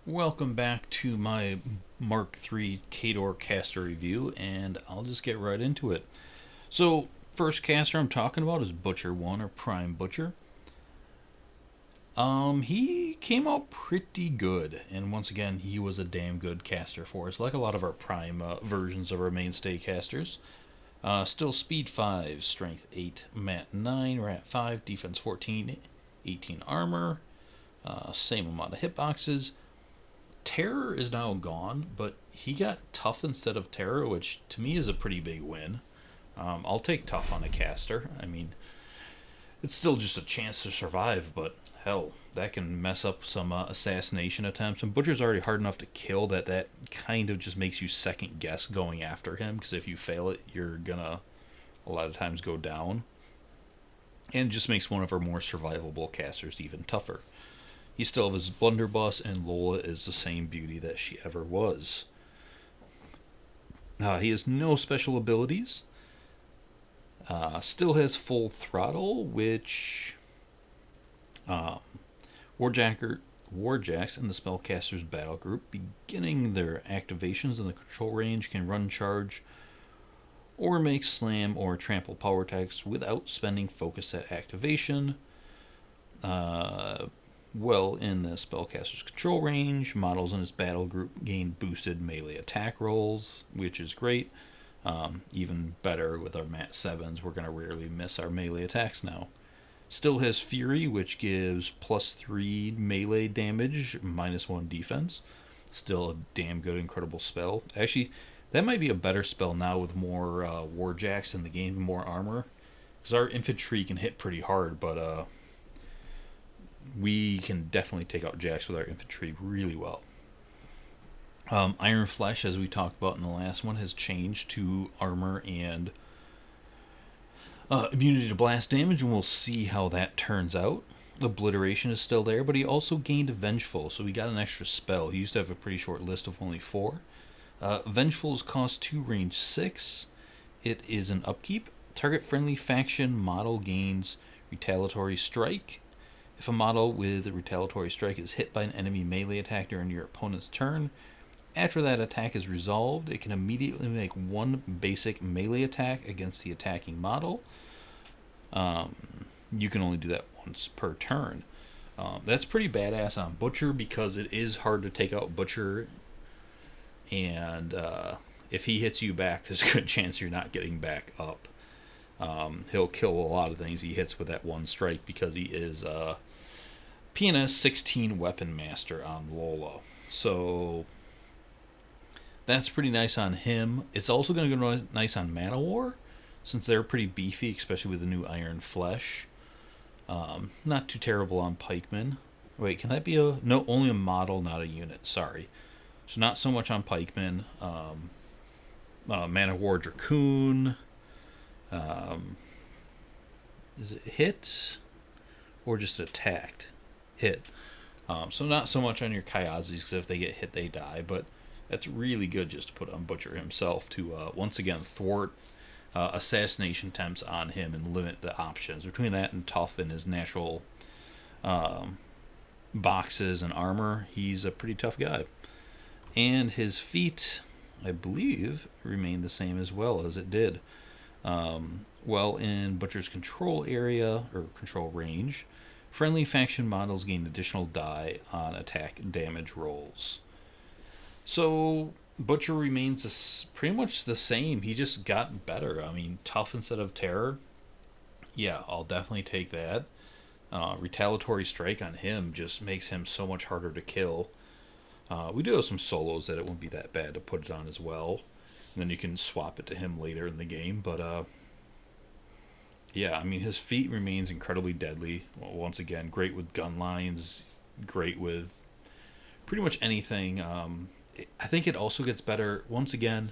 Welcome back to my Mark III Khador caster review, and I'll just get right into it. So, first caster I'm talking about is Butcher 1 or Prime Butcher. He came out pretty good, and once again, he was a damn good caster for us, like a lot of our Prime versions of our mainstay casters. Still Speed 5, Strength 8, Mat 9, Rat 5, Defense 14, 18 Armor, same amount of hitboxes. Terror is now gone, but he got tough instead of terror, which to me is a pretty big win. I'll take tough on a caster. I mean, it's still just a chance to survive, but hell, that can mess up some assassination attempts. And Butcher's already hard enough to kill that kind of just makes you second guess going after him, because if you fail it, you're gonna a lot of times go down. And it just makes one of our more survivable casters even tougher. He still has his blunderbuss, and Lola is the same beauty that she ever was. He has no special abilities. Still has full throttle, which um, Warjacks in the Spellcaster's battle group, beginning their activations in the control range, can run charge or make slam or trample power attacks without spending focus at activation. In the spellcaster's control range, models in his battle group gain boosted melee attack rolls, which is great. Even better with our Mat 7s, we're going to rarely miss our melee attacks now. Still has Fury, which gives plus 3 melee damage, minus 1 defense. Still a damn good, incredible spell. Actually, that might be a better spell now with more Warjacks in the game, more armor. Because our infantry can hit pretty hard, but we can definitely take out Jacks with our infantry really well. Iron Flesh, as we talked about in the last one, has changed to armor and immunity to blast damage, and we'll see how that turns out. Obliteration is still there, but he also gained Vengeful, so we got an extra spell. He used to have a pretty short list of only 4. Vengeful's cost 2, range 6. It is an upkeep. Target friendly faction model gains Retaliatory Strike. If a model with a Retaliatory Strike is hit by an enemy melee attack during your opponent's turn, after that attack is resolved, it can immediately make one basic melee attack against the attacking model. You can only do that once per turn. That's pretty badass on Butcher because it is hard to take out Butcher, and if he hits you back, there's a good chance you're not getting back up. He'll kill a lot of things he hits with that one strike because he is PNS 16 Weapon Master on Lola. So that's pretty nice on him. It's also going to go nice on Manowar, since they're pretty beefy, especially with the new Iron Flesh. Not too terrible on Pikemen. Wait, can that be a... No, only a model, not a unit. Sorry. So not so much on Pikemen. Manowar Dracoon. Is it hit? Or just attacked? Hit. So not so much on your Kyazis, because if they get hit, they die. But that's really good just to put on Butcher himself to, once again, thwart assassination attempts on him and limit the options. Between that and tough and his natural boxes and armor, he's a pretty tough guy. And his feat, I believe, remained the same as well as it did. In Butcher's control area, or control range, friendly faction models gain additional die on attack damage rolls. So, Butcher remains pretty much the same. He just got better. I mean, tough instead of terror. Yeah, I'll definitely take that. Retaliatory Strike on him just makes him so much harder to kill. We do have some solos that it won't be that bad to put it on as well. And then you can swap it to him later in the game. But, yeah, I mean, his feat remains incredibly deadly. Well, once again, great with gun lines, great with pretty much anything. I think it also gets better, once again,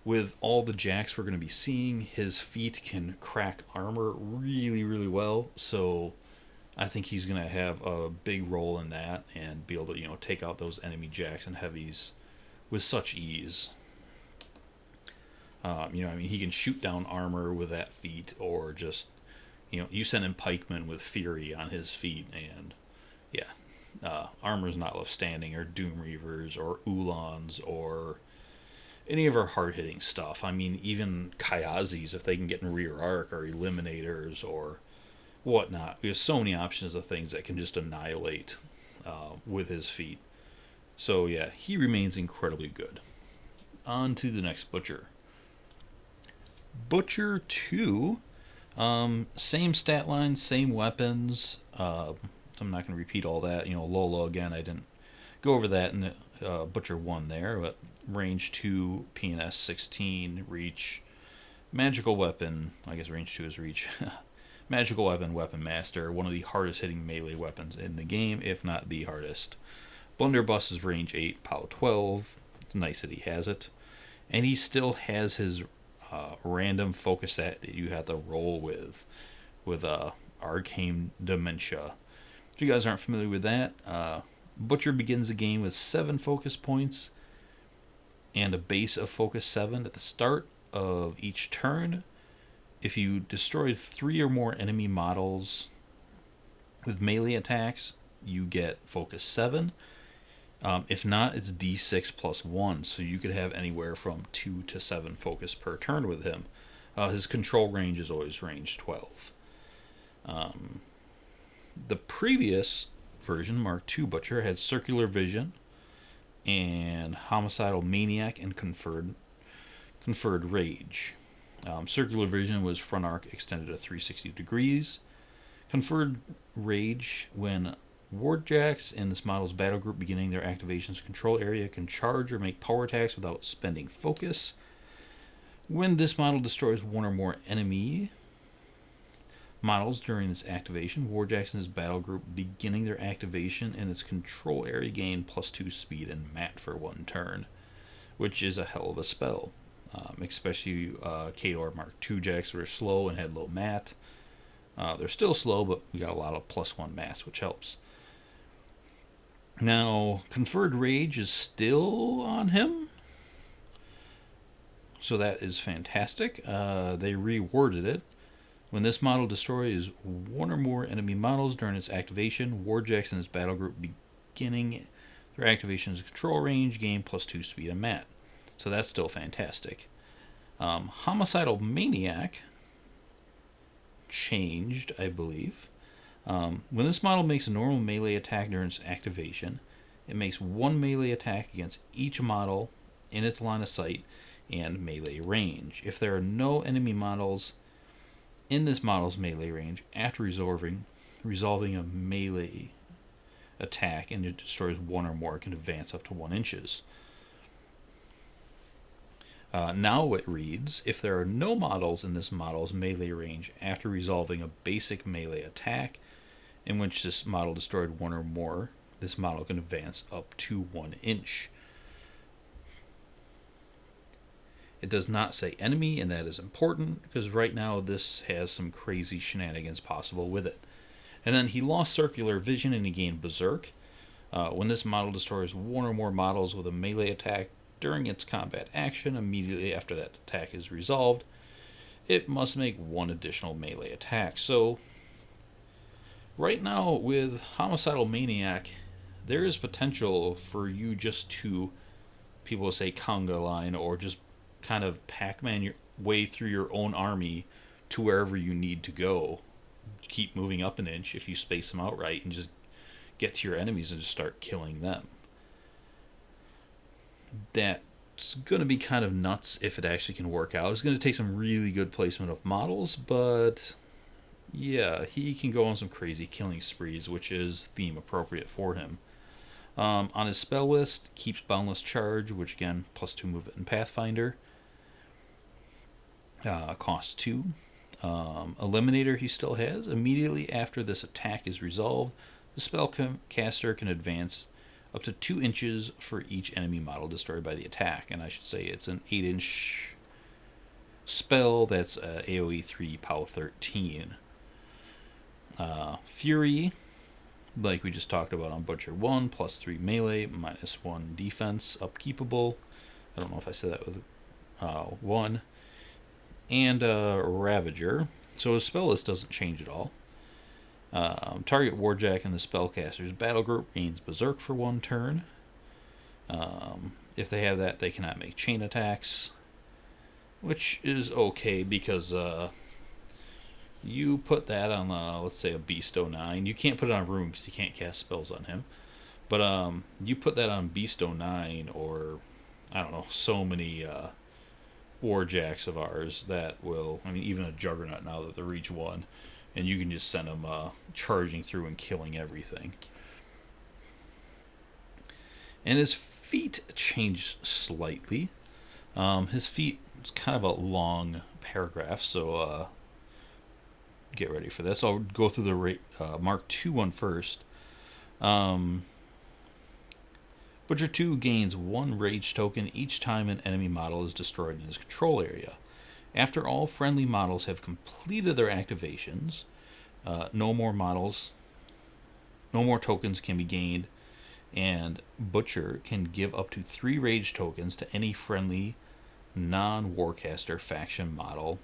with all the jacks we're going to be seeing. His feet can crack armor really, really well. So I think he's going to have a big role in that and be able to, take out those enemy jacks and heavies with such ease. He can shoot down armor with that feat, or just, you send in pikemen with Fury on his feet, and yeah, armors not left standing, or Doom Reavers, or Ulans, or any of our hard-hitting stuff. I mean, even Kyazis, if they can get in rear arc, or Eliminators, or whatnot. We have so many options of things that can just annihilate with his feat. So yeah, he remains incredibly good. On to the next Butcher. Butcher 2, same stat line, same weapons. I'm not going to repeat all that. Lola again, I didn't go over that in the Butcher 1 there, but range 2, PNS 16, reach, magical weapon, I guess range 2 is reach. Magical weapon, weapon master, one of the hardest hitting melee weapons in the game, if not the hardest. Blunderbuss is range 8, POW 12. It's nice that he has it. And he still has his random focus set that you have to roll with Arcane Dementia. If you guys aren't familiar with that, Butcher begins the game with 7 focus points and a base of focus 7 at the start of each turn. If you destroy 3 or more enemy models with melee attacks, you get focus 7. If not, it's d6 plus 1, so you could have anywhere from 2 to 7 focus per turn with him. His control range is always range 12. The previous version, Mark II Butcher, had Circular Vision and Homicidal Maniac and Conferred Rage. Circular Vision was front arc extended to 360 degrees. Conferred Rage, when Wardjacks in this model's battle group beginning their activation's control area can charge or make power attacks without spending focus. When this model destroys one or more enemy models during its activation, Warjacks in this battle group beginning their activation in its control area gain +2 speed and mat for 1 turn, which is a hell of a spell. Especially Khador Mark II jacks that are slow and had low mat. They're still slow, but we got a lot of +1 mats, which helps. Now, Conferred Rage is still on him, so that is fantastic. They reworded it. When this model destroys 1 or more enemy models during its activation, Warjacks in its battle group beginning their activation's control range gain +2 speed and mat. So that's still fantastic. Homicidal Maniac changed, I believe. When this model makes a normal melee attack during its activation, it makes 1 melee attack against each model in its line of sight and melee range. If there are no enemy models in this model's melee range, after resolving a melee attack and it destroys 1 or more, it can advance up to 1 inches. Now it reads, if there are no models in this model's melee range after resolving a basic melee attack in which this model destroyed 1 or more, this model can advance up to 1 inch. It does not say enemy, and that is important because right now this has some crazy shenanigans possible with it. And then he lost Circular Vision and he gained Berserk. When this model destroys 1 or more models with a melee attack during its combat action, immediately after that attack is resolved, it must make 1 additional melee attack. So, right now with Homicidal Maniac, there is potential for you just to, people say conga line, or just kind of Pac-Man your way through your own army to wherever you need to go. Keep moving up an inch if you space them out right and just get to your enemies and just start killing them. That's going to be kind of nuts if it actually can work out. It's going to take some really good placement of models, but yeah, he can go on some crazy killing sprees, which is theme appropriate for him. On his spell list, keeps Boundless Charge, which again, +2 movement in Pathfinder. Costs 2. Eliminator he still has. Immediately after this attack is resolved, the spellcaster can advance up to 2 inches for each enemy model destroyed by the attack. And I should say it's an 8-inch spell that's AoE 3, POW 13. Fury, like we just talked about on Butcher 1, +3 melee, -1 defense, upkeepable. I don't know if I said that with 1. And Ravager. So his spell list doesn't change at all. Target Warjack and the Spellcaster's battle group gains Berserk for 1 turn. If they have that, they cannot make chain attacks, which is okay because you put that on, let's say, a Beast 09. You can't put it on Rune because you can't cast spells on him. But you put that on Beast 09 or, I don't know, so many Warjacks of ours that will, I mean, even a Juggernaut now that they're reach 1, and you can just send them charging through and killing everything. And his feat changed slightly. His feat is kind of a long paragraph, so get ready for this. I'll go through the Mark II one first. Butcher 2 gains 1 rage token each time an enemy model is destroyed in his control area. After all friendly models have completed their activations, no more tokens can be gained, and Butcher can give up to 3 rage tokens to any friendly non-Warcaster faction model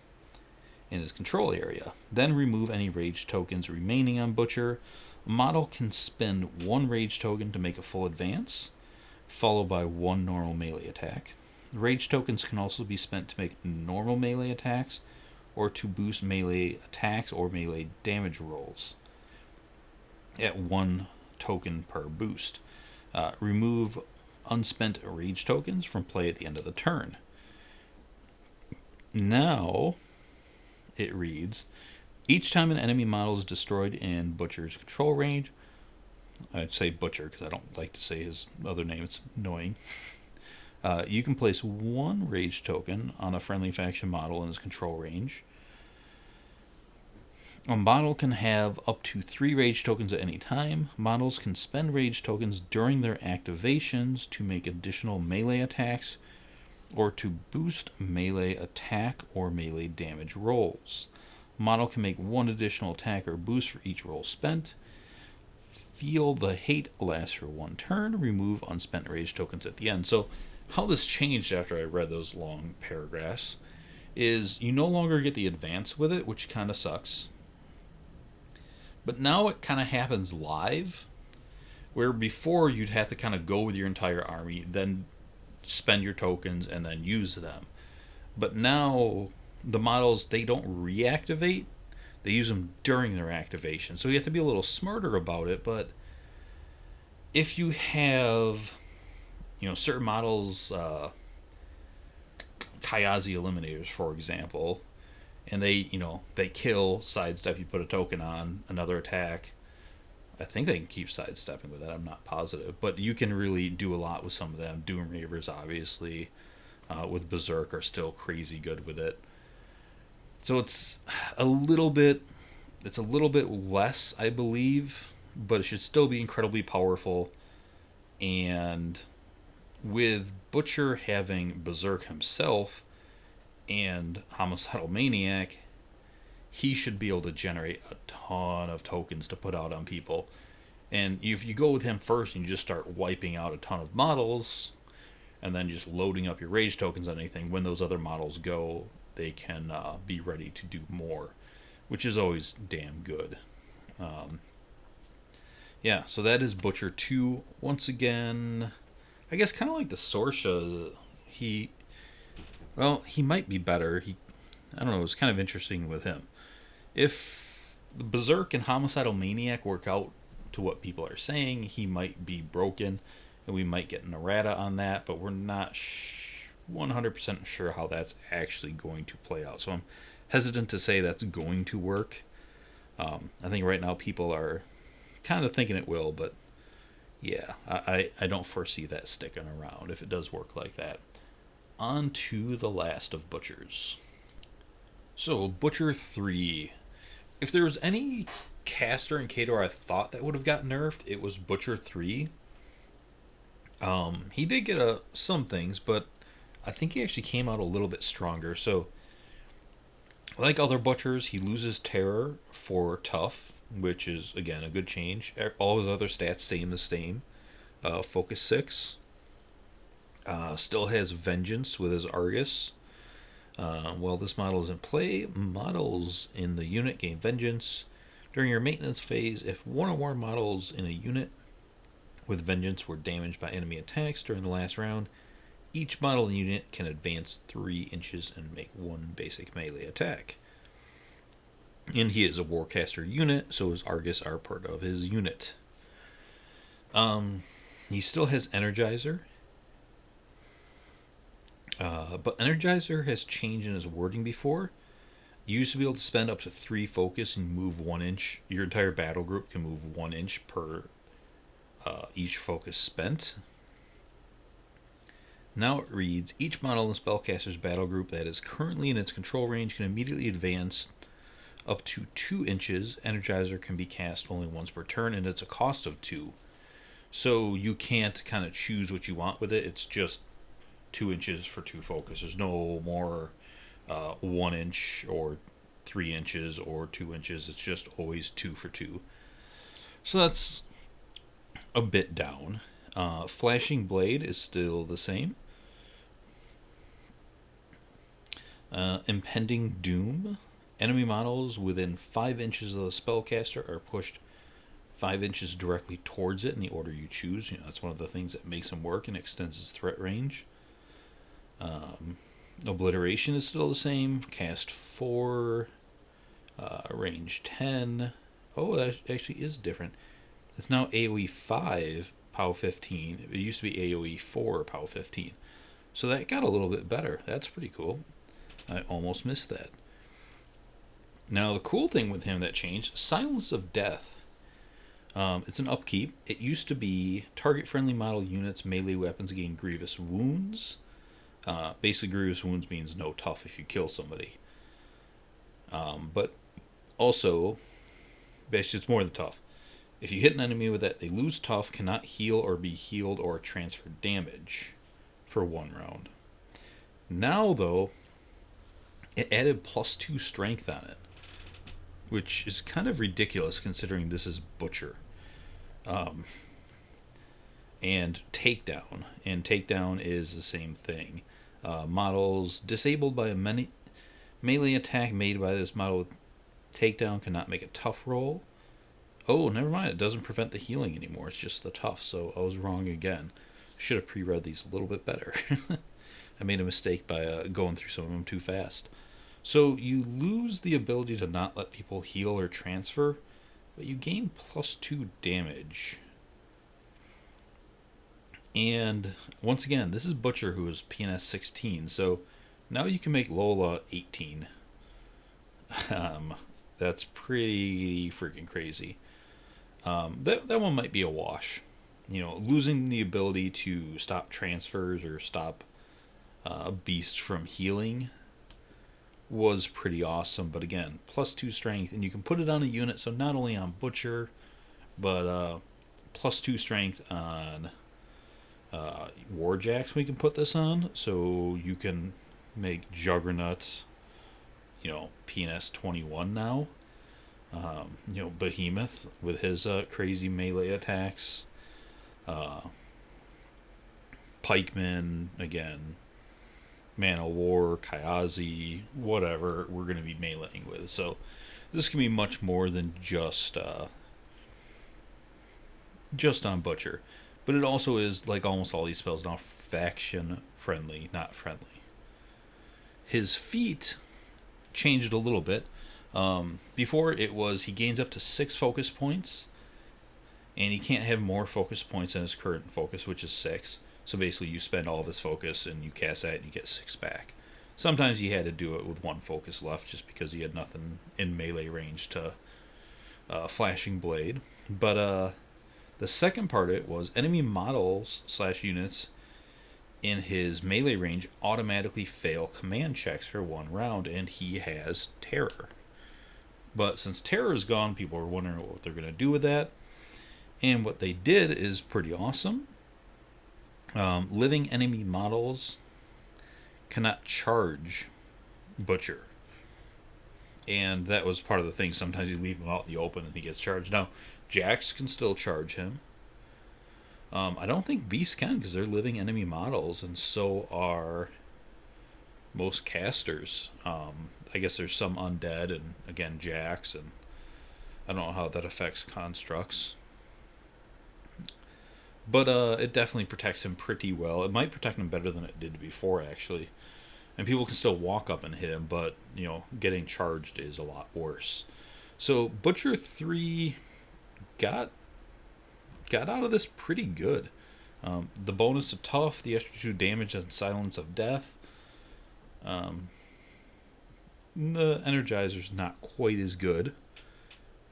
in his control area. Then remove any rage tokens remaining on Butcher. A model can spend 1 rage token to make a full advance, followed by 1 normal melee attack. Rage tokens can also be spent to make normal melee attacks or to boost melee attacks or melee damage rolls at 1 token per boost. Remove unspent rage tokens from play at the end of the turn. Now, it reads, each time an enemy model is destroyed in Butcher's control range, I'd say Butcher because I don't like to say his other name, it's annoying. You can place 1 rage token on a friendly faction model in his control range. A model can have up to 3 rage tokens at any time. Models can spend rage tokens during their activations to make additional melee attacks or to boost melee attack or melee damage rolls. Model can make 1 additional attack or boost for each roll spent. Feel the hate lasts for 1 turn. Remove unspent rage tokens at the end. So how this changed after I read those long paragraphs is you no longer get the advance with it, which kind of sucks. But now it kind of happens live, where before you'd have to kind of go with your entire army, then spend your tokens, and then use them. But now the models, they don't reactivate. They use them during their activation. So you have to be a little smarter about it. But if you have, certain models, Kayazi Eliminators, for example, and they kill, sidestep, you put a token on, another attack. I think they can keep sidestepping with that, I'm not positive. But you can really do a lot with some of them. Doom Reavers, obviously, with Berserk, are still crazy good with it. So it's a little bit less, I believe, but it should still be incredibly powerful. And with Butcher having Berserk himself and Homicidal Maniac, he should be able to generate a ton of tokens to put out on people. And if you go with him first and you just start wiping out a ton of models, and then just loading up your rage tokens on anything, when those other models go, they can be ready to do more, which is always damn good. Yeah, so that is Butcher 2. Once again, I guess kind of like the Sorsha, he might be better. I don't know, it's kind of interesting with him. If the Berserk and Homicidal Maniac work out to what people are saying, he might be broken, and we might get an errata on that, but we're not 100% sure how that's actually going to play out. So I'm hesitant to say that's going to work. I think right now people are kind of thinking it will, but yeah, I don't foresee that sticking around if it does work like that. On to the last of Butchers. So, Butcher 3. If there was any caster in Khador I thought that would have got nerfed, it was Butcher 3. He did get some things, but I think he actually came out a little bit stronger. So, like other Butchers, he loses Terror for Tough, which is, again, a good change. All his other stats stay the same. Focus 6. Still has Vengeance with his Argus. While this model is in play, models in the unit gain Vengeance. During your maintenance phase, if one or more models in a unit with Vengeance were damaged by enemy attacks during the last round, each model in the unit can advance 3 inches and make one basic melee attack. And he is a Warcaster unit, so his Argus are part of his unit. He still has Energizer, but Energizer has changed in his wording before. You used to be able to spend up to 3 focus and move 1 inch. Your entire battle group can move 1 inch per each focus spent. Now it reads, each model in the spellcaster's battle group that is currently in its control range can immediately advance up to 2 inches. Energizer can be cast only once per turn, and it's a cost of 2. So you can't kind of choose what you want with it. It's just 2 inches for 2 focus. There's no more 1 inch or 3 inches or 2 inches. It's just always 2 for 2. So that's a bit down. Flashing Blade is still the same. Impending Doom. Enemy models within 5 inches of the spellcaster are pushed 5 inches directly towards it in the order you choose. That's one of the things that makes him work and extends his threat range. Obliteration is still the same. Cast 4. Range 10. Oh, that actually is different. It's now AoE 5, POW 15. It used to be AoE 4, POW 15. So that got a little bit better. That's pretty cool. I almost missed that. Now, the cool thing with him that changed, Silence of Death. It's an upkeep. It used to be target friendly model units, melee weapons gain grievous wounds. Basically, grievous wounds means no tough if you kill somebody. But also, basically, it's more than tough. If you hit an enemy with that, they lose tough, cannot heal or be healed or transfer damage for 1 round. Now, though, it added +2 strength on it, which is kind of ridiculous considering this is Butcher. And Takedown. And Takedown is the same thing. Models disabled by a melee attack made by this model with Takedown cannot make a tough roll. Oh, never mind. It doesn't prevent the healing anymore. It's just the tough. So I was wrong again. Should have pre-read these a little bit better. I made a mistake by going through some of them too fast. So you lose the ability to not let people heal or transfer, but you gain +2 damage. And once again, this is Butcher, who is PNS 16. So now you can make Lola 18. That's pretty freaking crazy. That one might be a wash. Losing the ability to stop transfers or stop a beast from healing was pretty awesome. But again, +2 strength, and you can put it on a unit. So not only on Butcher, but +2 strength on Warjacks. We can put this on, so you can make Juggernauts, PNS 21 now. Behemoth with his crazy melee attacks. Pikeman, again. Man of War, Kayazi, whatever we're going to be meleeing with. So this can be much more than just on Butcher. But it also is, like almost all these spells now, faction friendly, not friendly. His feat changed a little bit. Before it was he gains up to 6 focus points, and he can't have more focus points than his current focus, which is 6. So basically you spend all of his focus and you cast that and you get 6 back. Sometimes you had to do it with 1 focus left just because you had nothing in melee range to Flashing Blade. But the second part of it was enemy models / units in his melee range automatically fail command checks for 1 round, and he has Terror. But since Terror is gone, people are wondering what they're going to do with that. And what they did is pretty awesome. Living enemy models cannot charge Butcher. And that was part of the thing. Sometimes you leave him out in the open and he gets charged. Now, Jax can still charge him. I don't think Beasts can because they're living enemy models, and so are most casters. I guess there's some undead, and again Jax, and I don't know how that affects constructs. But it definitely protects him pretty well. It might protect him better than it did before, actually. And people can still walk up and hit him, but, getting charged is a lot worse. So Butcher 3 got out of this pretty good. The bonus of tough, the extra 2 damage and silence of death. The Energizer's not quite as good.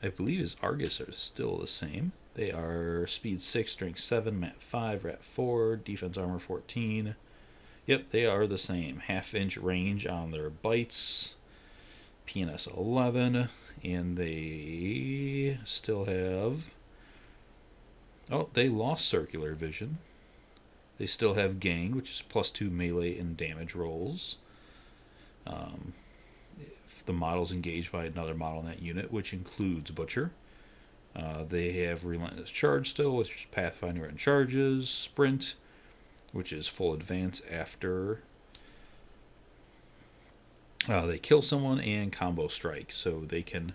I believe his Argus are still the same. They are speed 6, strength 7, mat 5, rat 4, defense armor 14. Yep, they are the same. Half-inch range on their bites. PNS 11. And they still have... Oh, they lost circular vision. They still have gang, which is plus 2 melee and damage rolls. If the model's engaged by another model in that unit, which includes Butcher. They have Relentless Charge still, which is Pathfinder and Charges. Sprint, which is full advance after they kill someone, and Combo Strike. So they can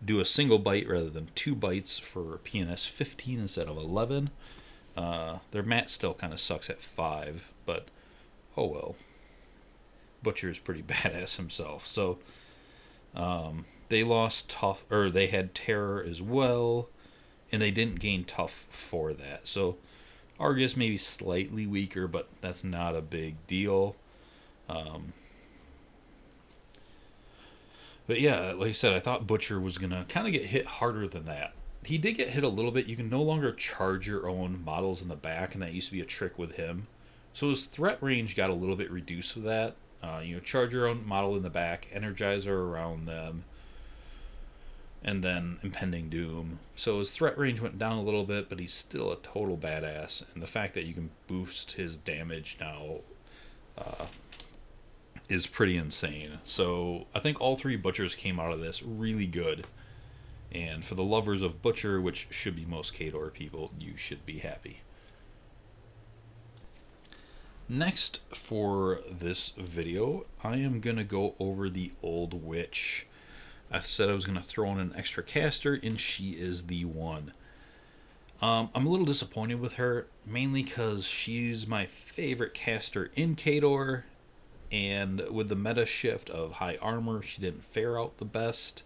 do a single bite rather than 2 bites for PNS 15 instead of 11. Their mat still kind of sucks at 5, but oh well. Butcher's pretty badass himself. So they lost tough, or they had terror as well, and they didn't gain tough for that. So Argus maybe slightly weaker, but that's not a big deal. But yeah, like I said, I thought Butcher was going to kind of get hit harder than that. He did get hit a little bit. You can no longer charge your own models in the back, and that used to be a trick with him. So his threat range got a little bit reduced with that. Charge your own model in the back, Energizer around them, and then Impending Doom. So his threat range went down a little bit, but he's still a total badass. And the fact that you can boost his damage now is pretty insane. So I think all 3 Butchers came out of this really good. And for the lovers of Butcher, which should be most Khador people, you should be happy. Next for this video, I am going to go over the Old Witch. I said I was going to throw in an extra caster, and she is the one. I'm a little disappointed with her, mainly because she's my favorite caster in Khador, and with the meta shift of high armor, she didn't fare out the best.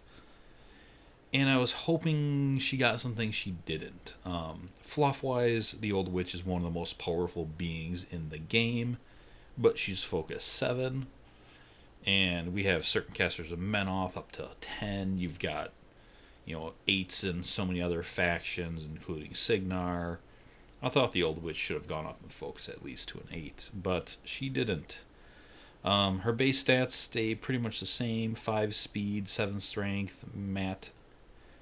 And I was hoping she got something she didn't. Fluff-wise, the Old Witch is one of the most powerful beings in the game, but she's focus 7. And we have certain casters of Menoth up to 10. You've got, 8s in so many other factions, including Signar. I thought the Old Witch should have gone up in focus at least to an 8, but she didn't. Her base stats stay pretty much the same. 5 speed, 7 strength, mat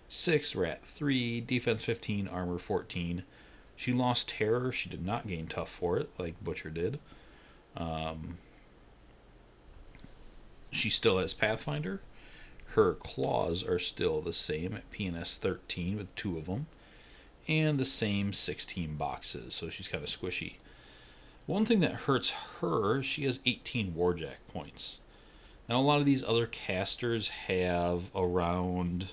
6, rat 3, defense 15, armor 14. She lost terror. She did not gain tough for it like Butcher did. She still has Pathfinder. Her claws are still the same at PNS 13 with 2 of them. And the same 16 boxes, so she's kind of squishy. One thing that hurts her, she has 18 Warjack points. Now a lot of these other casters have around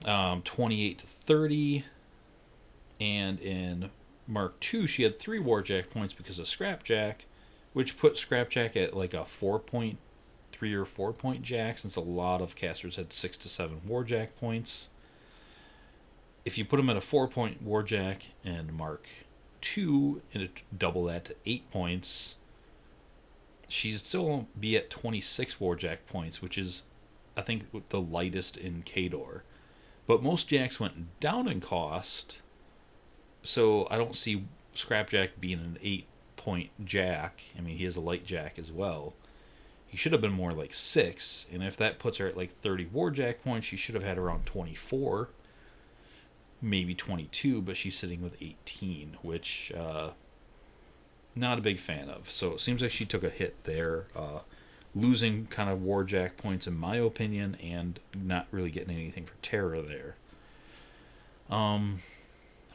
28 to 30, and in Mark II she had 3 Warjack points because of Scrapjack, which put Scrapjack at like a 4.3 or 4-point jack, since a lot of casters had 6 to 7 Warjack points. If you put them at a 4-point Warjack and Mark II and double that to 8 points, she'd still be at 26 Warjack points, which is, I think, the lightest in Khador. But most jacks went down in cost, so I don't see Scrapjack being an 8-point jack. I mean, he is a light jack as well. He should have been more like 6, and if that puts her at like 30 Warjack points, she should have had around 24, maybe 22, but she's sitting with 18, which not a big fan of. So it seems like she took a hit there, losing kind of Warjack points in my opinion, and not really getting anything for terror there. On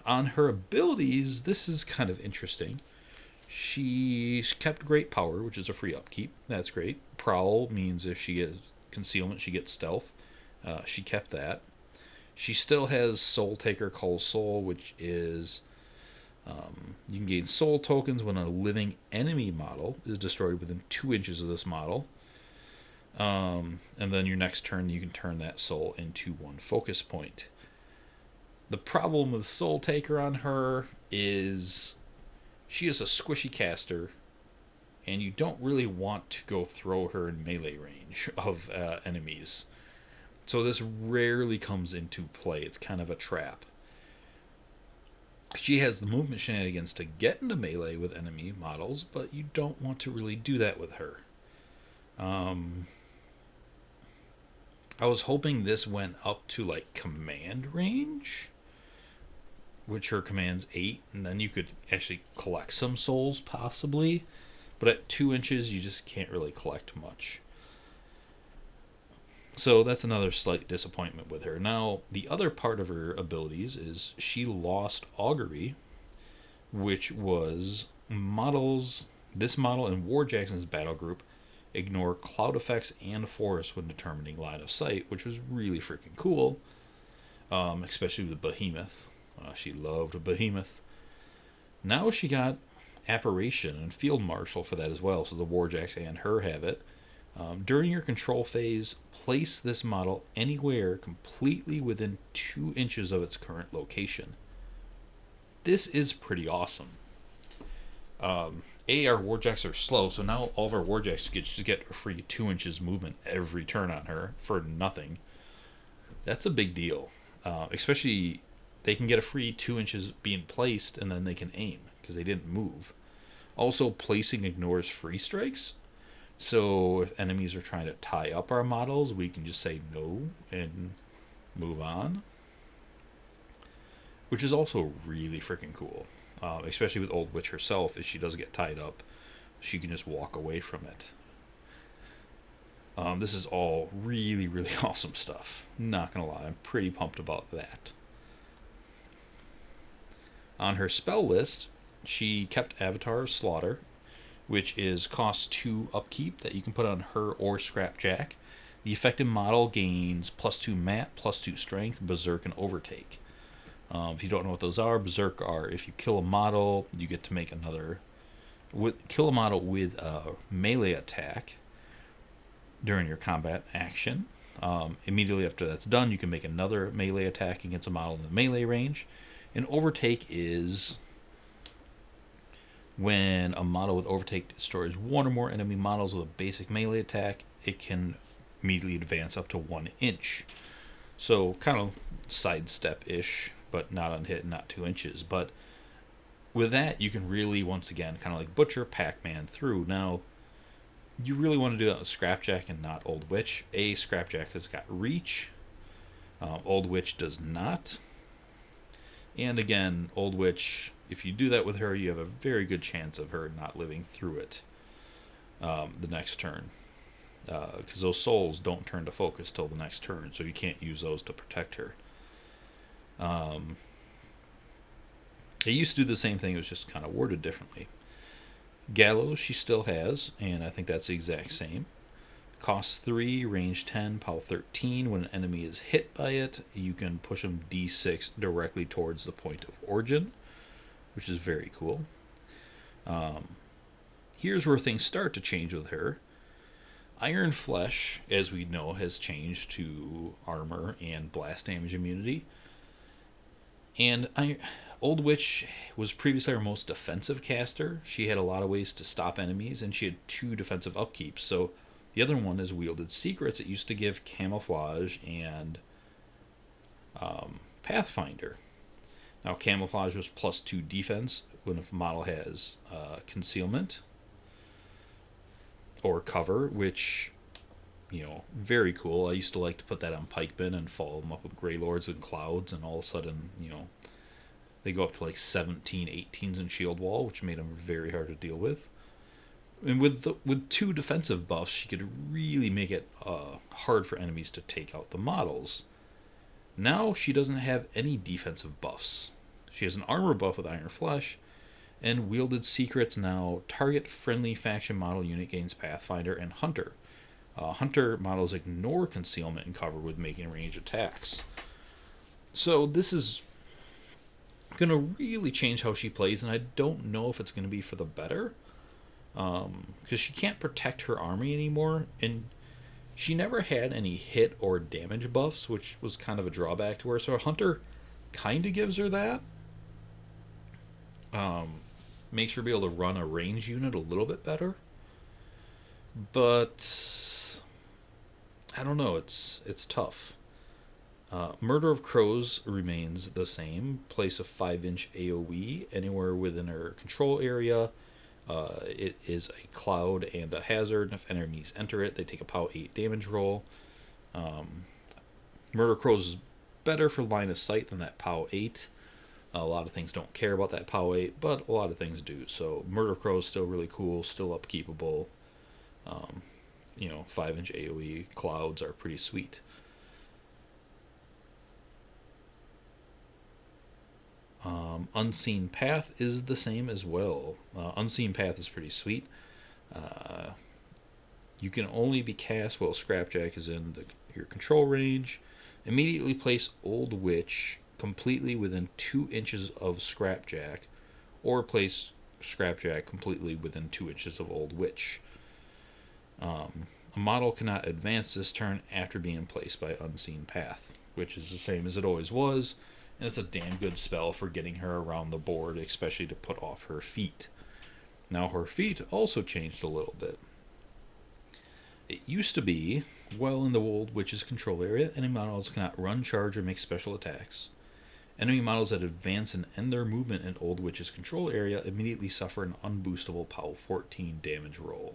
her abilities, this is kind of interesting. She's kept Great Power, which is a free upkeep. That's great. Prowl means if she gets concealment, she gets stealth. She kept that. She still has Soul Taker Call Soul, which is you can gain soul tokens when a living enemy model is destroyed within 2 inches of this model. And then your next turn, you can turn that soul into 1 focus point. The problem with Soul Taker on her is she is a squishy caster, and you don't really want to go throw her in melee range of enemies. So this rarely comes into play. It's kind of a trap. She has the movement shenanigans to get into melee with enemy models, but you don't want to really do that with her. I was hoping this went up to like command range, which her command's 8, and then you could actually collect some souls possibly. But at 2 inches, you just can't really collect much. So that's another slight disappointment with her. Now, the other part of her abilities is she lost Augury, which was models. This model in War Jackson's battle group ignore cloud effects and forest when determining line of sight, which was really freaking cool, especially with Behemoth. She loved Behemoth. Now she got Apparition and Field Marshal for that as well, so the Warjacks and her have it. During your control phase, place this model anywhere completely within 2 inches of its current location. This is pretty awesome. Our Warjacks are slow, so now all of our Warjacks get a free 2 inches movement every turn on her for nothing. That's a big deal. Especially, they can get a free 2 inches being placed, and then they can aim, because they didn't move. Also, placing ignores free strikes. So if enemies are trying to tie up our models, we can just say no and move on. Which is also really freaking cool. Especially with Old Witch herself, if she does get tied up, she can just walk away from it. This is all really, really awesome stuff. Not gonna lie, I'm pretty pumped about that. On her spell list, she kept Avatar of Slaughter, which is cost 2 upkeep that you can put on her or Scrapjack. The affected model gains +2 mat, +2 strength, berserk, and overtake. If you don't know what those are, berserk are if you kill a model, you get to make another. Kill a model with a melee attack during your combat action. Immediately after that's done, you can make another melee attack against a model in the melee range. And overtake is when a model with overtake destroys 1 or more enemy models with a basic melee attack, it can immediately advance up to 1 inch. So kind of sidestep-ish, but not on hit, not 2 inches. But with that, you can really, once again, kind of like Butcher Pac-Man through. Now, you really want to do that with Scrapjack and not Old Witch. Scrapjack has got reach. Old Witch does not. And again, Old Witch, if you do that with her, you have a very good chance of her not living through it the next turn. Because those souls don't turn to focus till the next turn, so you can't use those to protect her. They used to do the same thing, it was just kind of worded differently. Gallows she still has, and I think that's the exact same. Cost 3, range 10, power 13. When an enemy is hit by it, you can push them d6 directly towards the point of origin, which is very cool. Here's where things start to change with her. Iron Flesh, as we know, has changed to armor and blast damage immunity. And Old Witch was previously our most defensive caster. She had a lot of ways to stop enemies, and she had 2 defensive upkeeps. So the other one is Wielded Secrets. It used to give Camouflage and Pathfinder. Now, Camouflage was +2 defense when a model has Concealment or Cover, which, very cool. I used to like to put that on Pikemen and follow them up with Grey Lords and Clouds, and all of a sudden, they go up to like 17, 18s in Shield Wall, which made them very hard to deal with. And with 2 defensive buffs, she could really make it hard for enemies to take out the models. Now she doesn't have any defensive buffs. She has an armor buff with Iron Flesh, and Wielded Secrets now target friendly faction model unit gains Pathfinder and Hunter. Hunter models ignore concealment and cover with making range attacks. So this is going to really change how she plays, and I don't know if it's going to be for the better. Because she can't protect her army anymore, and she never had any hit or damage buffs, which was kind of a drawback to her. So Hunter kind of gives her that. Makes her be able to run a range unit a little bit better. But I don't know. It's tough. Murder of Crows remains the same. Place a 5-inch AoE anywhere within her control area. It is a cloud and a hazard, and if enemies enter it, they take a POW 8 damage roll. Murder Crows is better for line of sight than that POW 8. A lot of things don't care about that POW 8, but a lot of things do. So Murder Crow is still really cool, still upkeepable. 5-inch AoE clouds are pretty sweet. Unseen Path is the same as well. Unseen Path is pretty sweet. You can only be cast while Scrapjack is in your control range. Immediately place Old Witch completely within 2 inches of Scrapjack, or place Scrapjack completely within 2 inches of Old Witch. A model cannot advance this turn after being placed by Unseen Path, which is the same as it always was, and it's a damn good spell for getting her around the board, especially to put off her feet. Now her feet also changed a little bit. It used to be, while in the Old Witch's control area, enemy models cannot run, charge, or make special attacks. Enemy models that advance and end their movement in Old Witch's control area immediately suffer an unboostable POW 14 damage roll.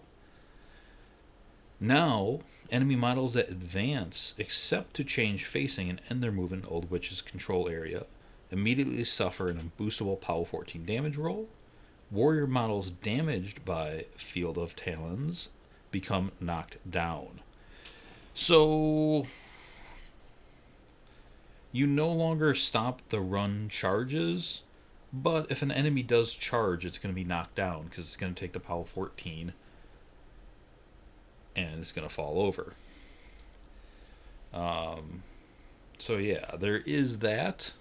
Now, enemy models that advance, except to change facing and end their movement in Old Witch's control area, immediately suffer an unboostable POW 14 damage roll. Warrior models damaged by Field of Talons become knocked down. So you no longer stop the run charges, but if an enemy does charge, it's going to be knocked down because it's going to take the POW 14 and it's going to fall over. So yeah, there is that,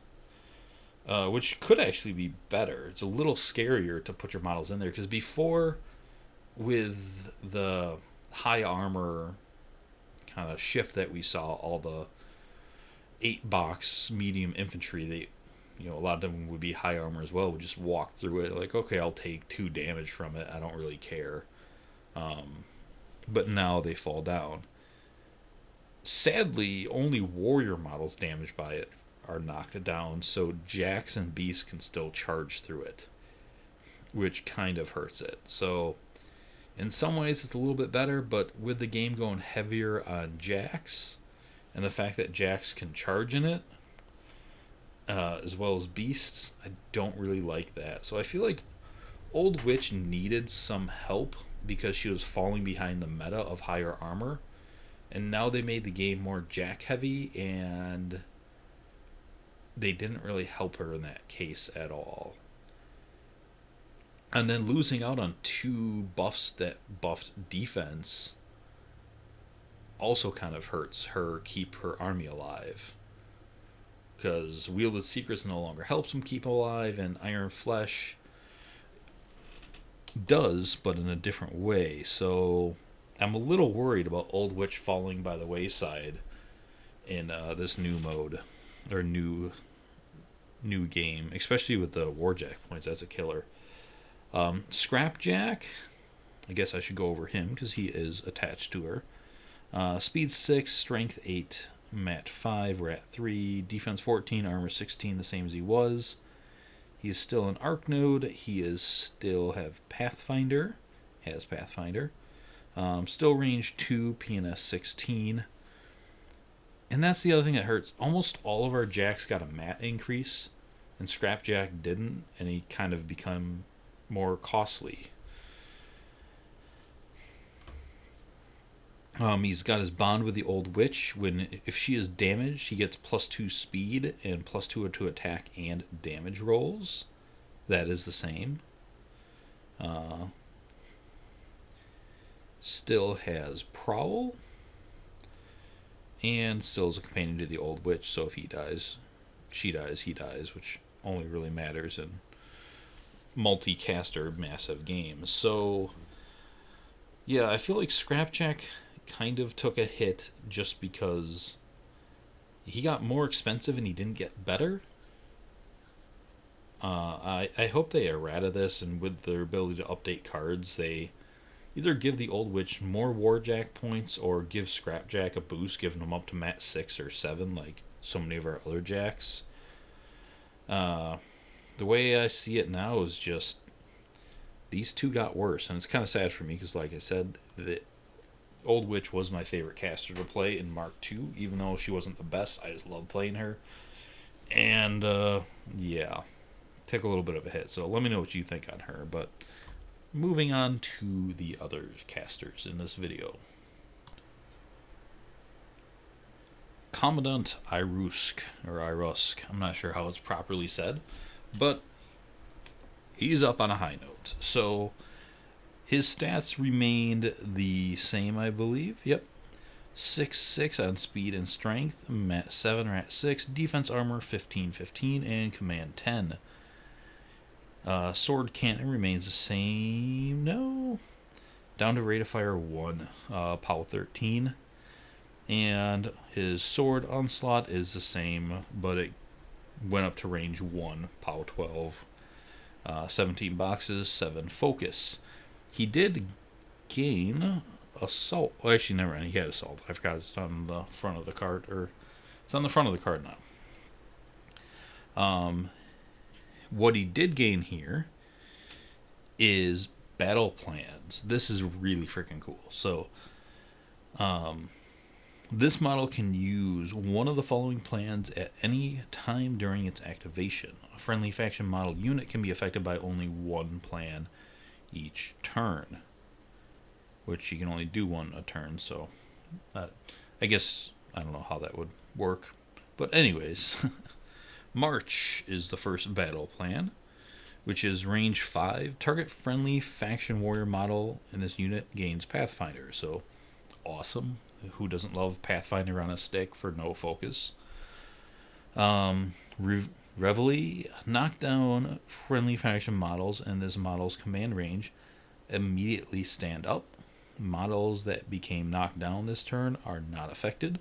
which could actually be better. It's a little scarier to put your models in there, because before, with the high armor kind of shift that we saw, all the 8-box medium infantry, they, a lot of them would be high armor as well, would just walk through it like, okay, I'll take 2 damage from it, I don't really care. But now they fall down. Sadly, only warrior models damaged by it are knocked down, so jacks and beasts can still charge through it, which kind of hurts it. So in some ways it's a little bit better, but with the game going heavier on jacks and the fact that jacks can charge in it, as well as beasts, I don't really like that. So I feel like Old Witch needed some help because she was falling behind the meta of higher armor, and now they made the game more jack heavy, and they didn't really help her in that case at all. And then losing out on 2 buffs that buffed defense also kind of hurts her keep her army alive, because Wielded Secrets no longer helps them keep alive, and Iron Flesh does, but in a different way. So I'm a little worried about Old Witch falling by the wayside in this new mode, or new game, especially with the Warjack points. That's a killer. Scrapjack, I guess I should go over him because he is attached to her. Speed 6, Strength 8, Mat 5, Rat 3, Defense 14, Armor 16, the same as he was. He is still an Arc Node. He is still has Pathfinder. Still range 2, PNS 16. And that's the other thing that hurts. Almost all of our jacks got a mat increase, and Scrapjack didn't, and he kind of become more costly. He's got his bond with the Old Witch. If she is damaged, he gets +2 speed and +2 to attack and damage rolls. That is the same. Still has Prowl. and still is a companion to the Old Witch, so if he dies, she dies, he dies, which only really matters in multi-caster massive games. So, yeah, I feel like Scrapjack kind of took a hit just because he got more expensive and he didn't get better. I hope they errata this, and with their ability to update cards, they either give the Old Witch more Warjack points or give Scrapjack a boost, giving them up to mat 6 or 7 like so many of our other jacks. The way I see it now is just these two got worse, and it's kind of sad for me because, like I said, the Old Witch was my favorite caster to play in Mark II, even though she wasn't the best. I just love playing her. And, yeah, take a little bit of a hit. So let me know what you think on her. But moving on to the other casters in this video. Commandant Irusk, or Irusk, I'm not sure how it's properly said, but he's up on a high note. So his stats remained the same, I believe. Yep. 6/6 on speed and strength, mat 7 rat 6, defense armor 15/15, and command 10. Sword cannon remains the same. No. Down to rate of fire 1, power 13. And his sword onslaught is the same, but it went up to range 1, power 12. 17 boxes, 7 focus. He did gain assault. Well, actually, never mind. He had assault. I forgot it's on the front of the card, or it's on the front of the card now. What he did gain here is battle plans. This is really freaking cool. So, this model can use one of the following plans at any time during its activation. A friendly faction model unit can be affected by only one plan each turn, which you can only do one a turn, so I guess I don't know how that would work. But anyways, March is the first battle plan, which is range 5. Target friendly faction warrior model in this unit gains Pathfinder, so awesome. Who doesn't love Pathfinder on a stick for no focus? Reveille, knock down friendly faction models in this model's command range immediately stand up. Models that became knocked down this turn are not affected.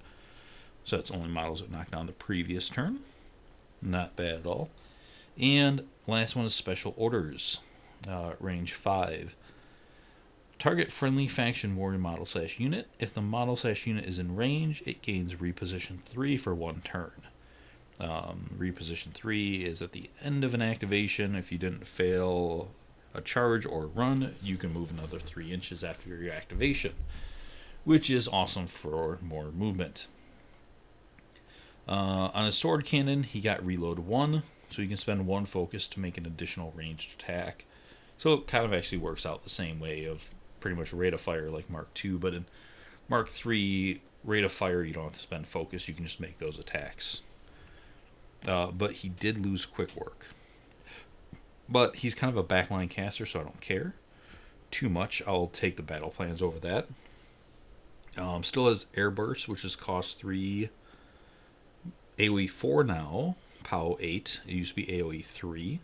So it's only models that knocked down the previous turn. Not bad at all. And last one is special orders. Range 5. Target friendly faction warrior model / unit. If the model / unit is in range, it gains reposition 3 for 1 turn. Reposition 3 is at the end of an activation. If you didn't fail a charge or run, you can move another 3 inches after your activation, which is awesome for more movement. On his sword cannon, he got reload 1, so you can spend 1 focus to make an additional ranged attack. So it kind of actually works out the same way of pretty much rate of fire like Mark II, but in Mark III, rate of fire, you don't have to spend focus, you can just make those attacks. But he did lose quick work. But he's kind of a backline caster, so I don't care too much. I'll take the battle plans over that. Still has air burst, which is cost 3, AoE 4 now, POW 8. It used to be AoE 3.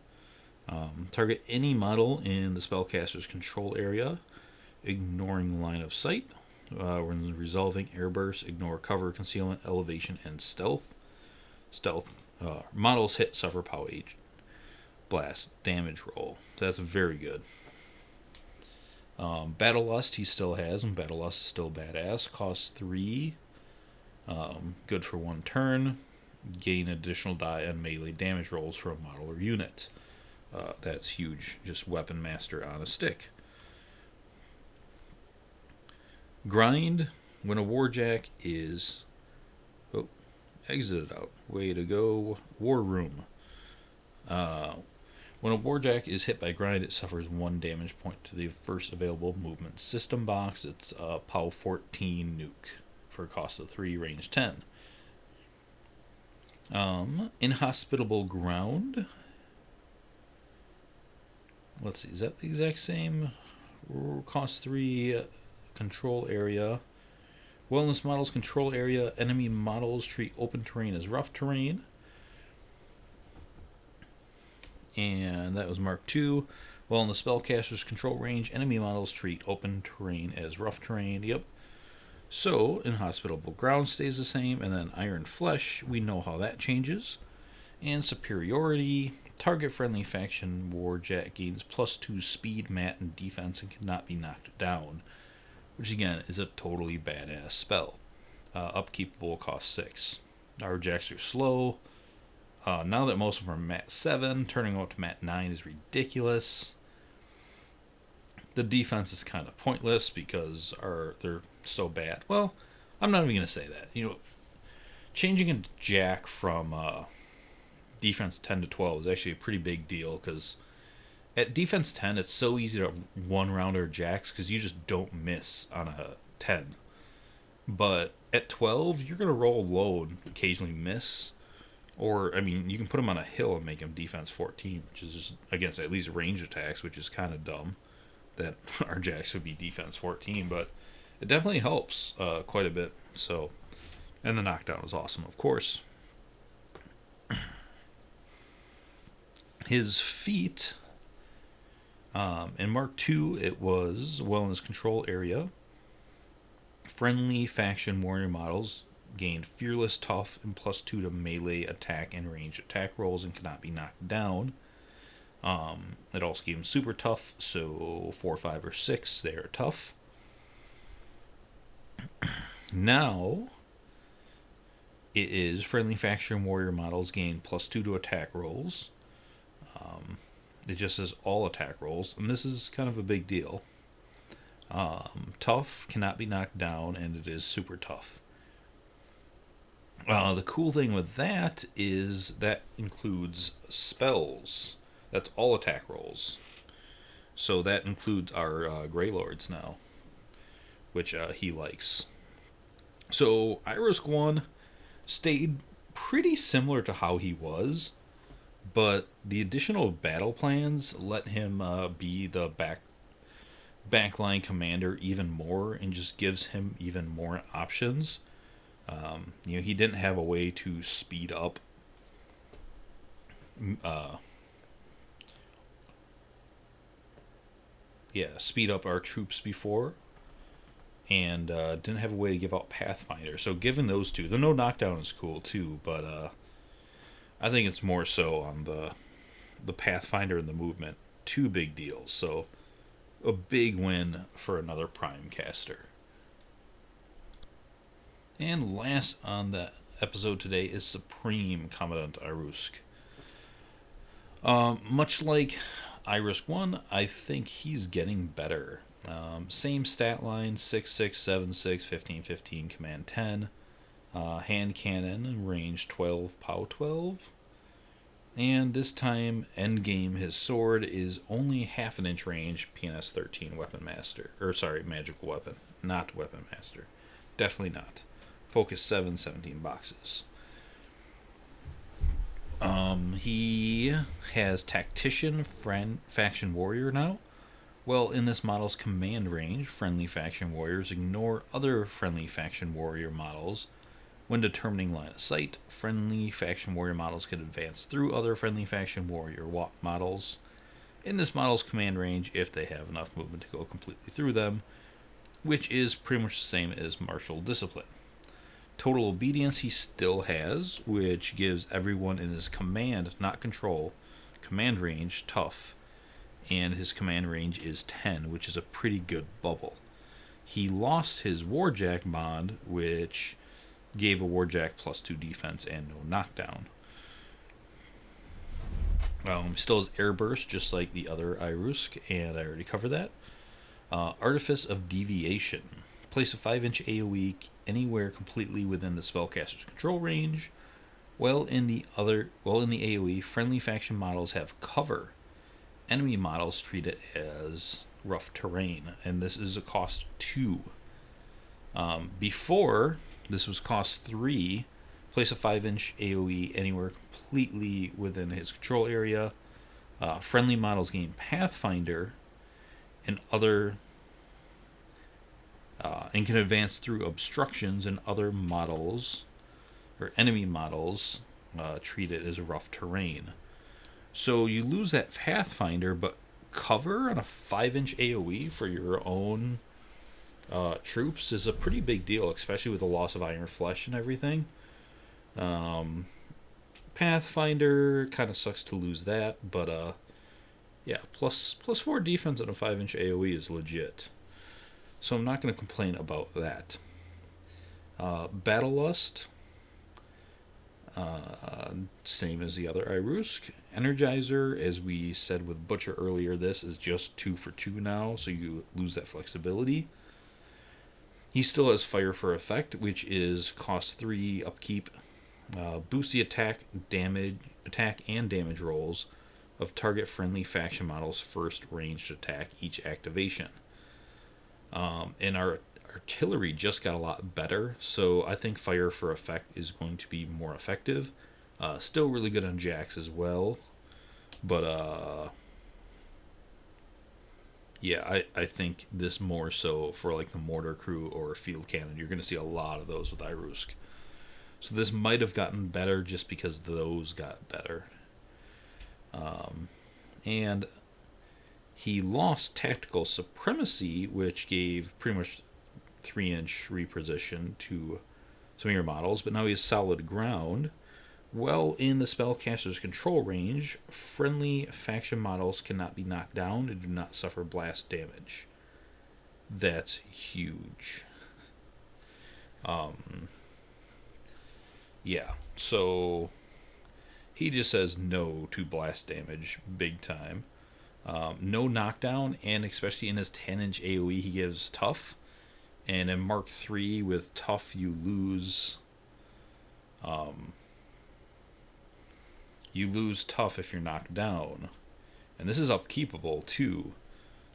Target any model in the spellcaster's control area, ignoring line of sight. When resolving air burst, ignore cover, concealment, elevation, and stealth. Models hit suffer POW 8 blast damage roll. That's very good. Battle Lust he still has, and Battle Lust is still badass. Costs 3. Good for 1 turn. Gain additional die on melee damage rolls for a model or unit. That's huge. Just weapon master on a stick. Grind. When a warjack is exited out. Way to go. War room. When a warjack is hit by grind, it suffers 1 damage point to the first available movement system box. It's a POW 14 nuke for a cost of 3, range 10. Inhospitable ground. Let's see, is that the exact same? Cost 3, control area. Wellness models control area. Enemy models treat open terrain as rough terrain. And that was Mark 2. Well, in the spellcaster's control range, enemy models treat open terrain as rough terrain. Yep. So, inhospitable ground stays the same, and then Iron Flesh, we know how that changes. And superiority, target friendly faction warjack gains +2 speed, mat, and defense and cannot be knocked down, which again is a totally badass spell. Upkeep will cost 6. Our jacks are slow. Now that most of them are mat 7, turning out to mat 9 is ridiculous. The defense is kind of pointless because they're so bad. Well, I'm not even going to say that. Changing a jack from defense 10 to 12 is actually a pretty big deal because at defense 10, it's so easy to one-rounder jacks because you just don't miss on a 10. But at 12, you're going to roll low and occasionally miss. Or, I mean, you can put them on a hill and make them defense 14, which is just against at least range attacks, which is kind of dumb that our jacks would be defense 14, but it definitely helps quite a bit. So, and the knockdown was awesome, of course. His feat, in Mark 2, it was wellness control area. Friendly faction warrior models gained fearless, tough, and +2 to melee attack and range attack rolls and cannot be knocked down. It also gave them super tough, so 4, 5, or 6, they are tough. Now, it is friendly faction warrior models gain +2 to attack rolls. It just says all attack rolls, and this is kind of a big deal. Tough, cannot be knocked down, and it is super tough. The cool thing with that is that includes spells. That's all attack rolls. So that includes our Grey Lords now, which he likes. So Irusk 1 stayed pretty similar to how he was, but the additional battle plans let him be the backline commander even more and just gives him even more options. He didn't have a way to speed up speed up our troops before, and didn't have a way to give out Pathfinder. So given those two, the no knockdown is cool too, but I think it's more so on the Pathfinder and the movement. Two big deals. So a big win for another Prime caster. And last on the episode today is Supreme Commandant Irusk. Much like Irusk 1, I think he's getting better. Same stat line, 6'6", 7'6", 15'15", command 10. Hand cannon, range 12, pow 12. And this time, endgame, his sword is only half an inch range, PNS 13 weapon master. Magical weapon, not weapon master. Definitely not. Focus 7, 17 boxes. He has Tactician, Faction Warrior now. Well, in this model's command range, friendly faction warriors ignore other friendly faction warrior models. When determining line of sight, friendly faction warrior models can advance through other friendly faction warrior models in this model's command range if they have enough movement to go completely through them, which is pretty much the same as martial discipline. Total obedience he still has, which gives everyone in his command, not control, command range tough, and his command range is 10, which is a pretty good bubble. He lost his Warjack bond, which gave a Warjack +2 defense and no knockdown. Still has Air Burst, just like the other Irusk, and I already covered that. Artifice of Deviation. Place a 5-inch AoE anywhere completely within the spellcaster's control range. In the AoE, friendly faction models have cover. Enemy models treat it as rough terrain, and this is a cost 2. Before, this was cost 3. Place a 5-inch AoE anywhere completely within his control area. Friendly models gain Pathfinder, and other and can advance through obstructions and other models or enemy models treat it as rough terrain. So you lose that Pathfinder, but cover on a 5-inch AoE for your own troops is a pretty big deal, especially with the loss of Iron Flesh and everything. Um, Pathfinder kind of sucks to lose that, but yeah, plus 4 defense on a 5-inch AoE is legit. So I'm not going to complain about that. Battle Lust, same as the other Irusk. Energizer, as we said with Butcher earlier, this is just 2 for 2 now, so you lose that flexibility. He still has Fire for Effect, which is cost 3 upkeep. Boost the attack and damage rolls of target friendly faction models' first ranged attack each activation. And our artillery just got a lot better, so I think Fire for Effect is going to be more effective. Still really good on Jax as well, but yeah, I think this more so for like the mortar crew or field cannon. You're going to see a lot of those with Irusk. So this might have gotten better just because those got better. And he lost Tactical Supremacy, which gave pretty much 3-inch reposition to some of your models, but now he has Solid Ground. Well, in the spellcaster's control range, friendly faction models cannot be knocked down and do not suffer blast damage. That's huge. Yeah, so he just says no to blast damage big time. No knockdown, and especially in his 10-inch AoE, he gives tough. And in Mark III with tough, you lose tough if you're knocked down. And this is upkeepable too.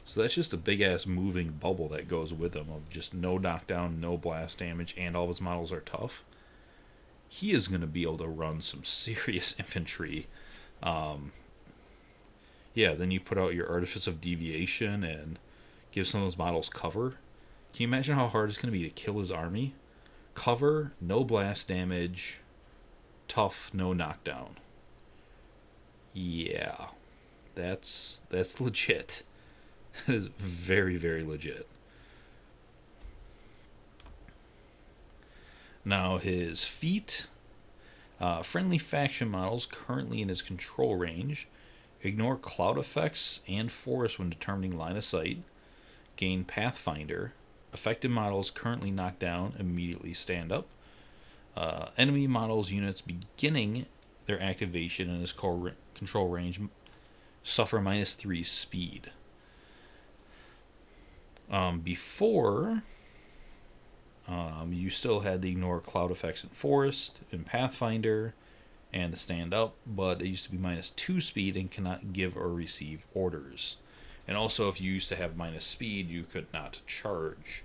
So that's just a big ass moving bubble that goes with him of just no knockdown, no blast damage, and all of his models are tough. He is going to be able to run some serious infantry. Yeah, then you put out your Artifice of Deviation and give some of those models cover. Can you imagine how hard it's going to be to kill his army? Cover, no blast damage, tough, no knockdown. Yeah, that's legit. That is very, very legit. Now his feat, friendly faction models currently in his control range ignore cloud effects and forest when determining line of sight, gain Pathfinder. Affected models currently knocked down immediately stand up. Enemy models units beginning their activation in his control range suffer -3 speed. Before, you still had the ignore cloud effects in forest, in Pathfinder, and the stand up, but it used to be -2 speed and cannot give or receive orders. And also, if you used to have minus speed, you could not charge.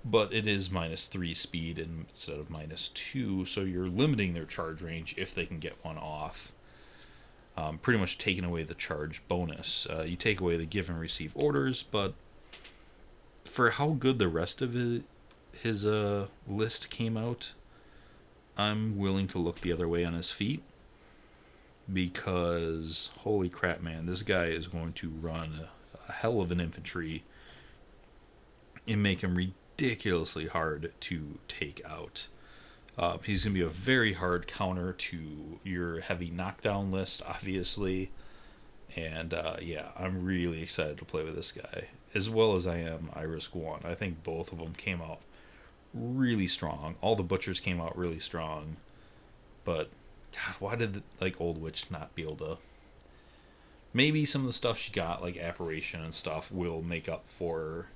But it is -3 speed instead of -2, so you're limiting their charge range if they can get one off. Pretty much taking away the charge bonus. You take away the give and receive orders, but for how good the rest of his list came out, I'm willing to look the other way on his feet, because holy crap, man, this guy is going to run a hell of an infantry and make him ridiculously hard to take out. He's going to be a very hard counter to your heavy knockdown list, obviously. And yeah, I'm really excited to play with this guy, as well as I am Irusk 1. I think both of them came out really strong. All the butchers came out really strong. But, God, why did, Old Witch not be able to... Maybe some of the stuff she got, like Apparition and stuff, will make up for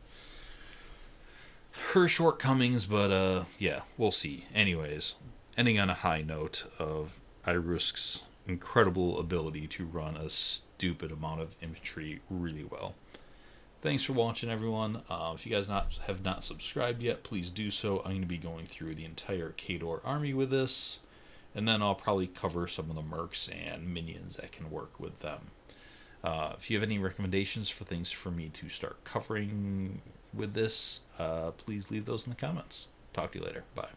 her shortcomings, but yeah, we'll see. Anyways, ending on a high note of Irusk's incredible ability to run a stupid amount of infantry really well. Thanks for watching, everyone. If you guys have not subscribed yet, please do so. I'm going to be going through the entire Khador army with this, and then I'll probably cover some of the mercs and minions that can work with them. If you have any recommendations for things for me to start covering with this, please leave those in the comments. Talk to you later. Bye.